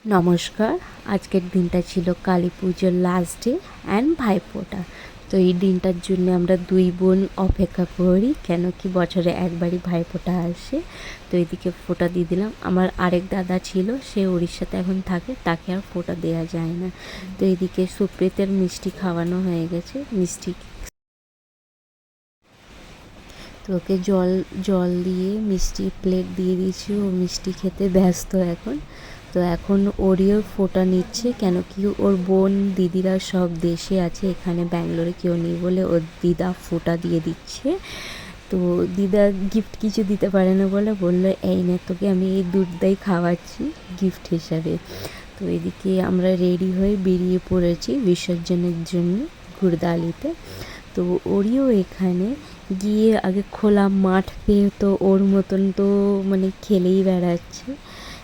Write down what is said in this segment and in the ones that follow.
নমস্কার। আজকের দিনটা ছিল কালী পুজোর লাস্ট ডে অ্যান্ড ভাইফোঁটা। তো এই দিনটার জন্য আমরা দুই বোন অপেক্ষা করি, কেন কি বছরে একবারই ভাইফোঁটা আসে। তো এদিকে ফোঁটা দিয়ে দিলাম। আমার আরেক দাদা ছিল, সে উড়িষ্যাতে এখন থাকে, তাকে আর ফোঁটা দেওয়া যায় না। তো এদিকে সুপ্রীতের মিষ্টি খাওয়ানো হয়ে গেছে, মিষ্টি তো ওকে জল দিয়ে মিষ্টি প্লেট দিয়ে দিয়েছি, ও মিষ্টি খেতে ব্যস্ত এখন। তো এখন ওরিও ফোঁটা নিচ্ছে, কেন কি ওর বোন দিদিরা সব দেশে আছে, এখানে ব্যাঙ্গালোরে কেউ নেই বলে ওর দিদা ফোঁটা দিয়ে দিচ্ছে। তো দিদা গিফট কিছু দিতে পারে না বলে বললো, এই নে তোকে আমি এই দুধটাই খাওয়াচ্ছি গিফট হিসাবে। তো এদিকে আমরা রেডি হয়ে বেরিয়ে পড়েছি বিসর্জনের জন্য ঘুরদালিতে। তো ওরিও এখানে গিয়ে আগে খোলা মাঠ পেয়ে তো ওর মতন তো মানে খেলেই বেড়াচ্ছে।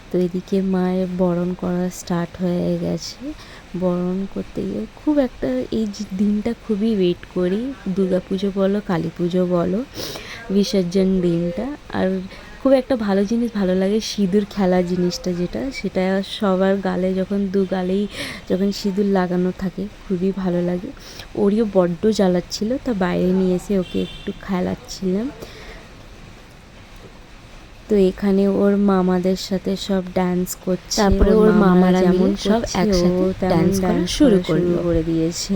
তো এদিকে মায়ের বরণ করা স্টার্ট হয়ে গেছে। বরণ করতে গিয়ে খুব একটা এই দিনটা খুবই ওয়েট করি, দুর্গা পুজো বলো কালী পুজো বলো, বিসর্জন দিনটা। আর খুব একটা ভালো জিনিস ভালো লাগে সিঁদুর খেলা জিনিসটা, সেটা সবার গালে যখন দু গালেই যখন সিঁদুর লাগানো থাকে খুবই ভালো লাগে। ওরিও বড্ড জ্বালাচ্ছিল, তা বাইরে নিয়ে এসে ওকে একটু খেলাচ্ছিলাম। তো এখানে ওর মামাদের সাথে সব ডান্স করছে, তারপরে ওর মামারা যেমন সব একসাথে ডান্স করা শুরু করে দিয়েছে।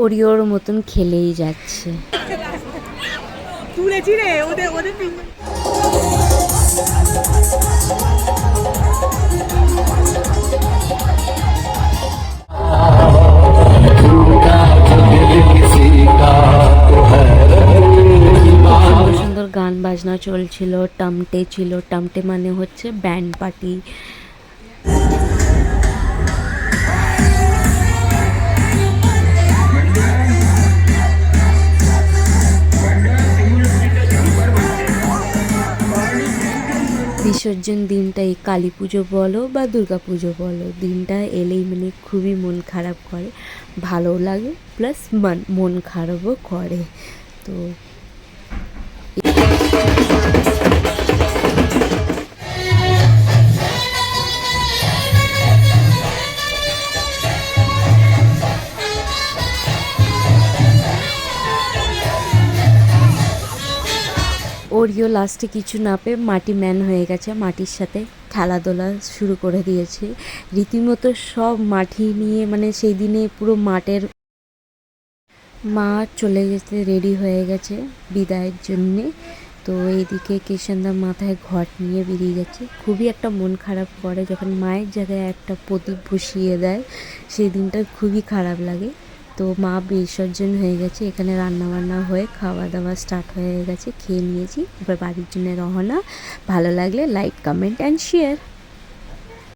ওরিওর মতন খেলেই যাচ্ছে। সুন্দর গান বাজনা চলছিল, টামটে ছিল, টামটে মানে হচ্ছে ব্যান্ড পার্টি। বিসর্জন দিনটাই কালী পুজো বলো বা দুর্গা পুজো বলো, দিনটা এলেই মানে খুবই মন খারাপ করে, ভালো লাগে প্লাস মন খারাপও করে। তো ওরিও লাস্টে কিছু না পেয়ে মাটি ম্যান হয়ে গেছে, মাটির সাথে খেলাধুলা শুরু করে দিয়েছে রীতিমতো। সব মাটি নিয়ে মানে সেই দিনে পুরো মাঠের মা চলে যেতে রেডি হয়ে গেছে বিদায়ের জন্যে। তো এইদিকে কিষানদা মাথায় ঘট নিয়ে বেরিয়ে গেছে। খুবই একটা মন খারাপ করে যখন মায়ের জায়গায় একটা প্রদীপ বসিয়ে দেয়, সেই দিনটা খুবই খারাপ লাগে। তো মা বিসর্জন হয়ে গেছে, এখানে রান্নাবান্না হয়ে খাওয়া দাওয়া স্টার্ট হয়ে গেছে, খেয়ে নিয়েছি, এবার বাড়ির জন্য রওনা। ভালো লাগলে লাইক কমেন্ট অ্যান্ড শেয়ার।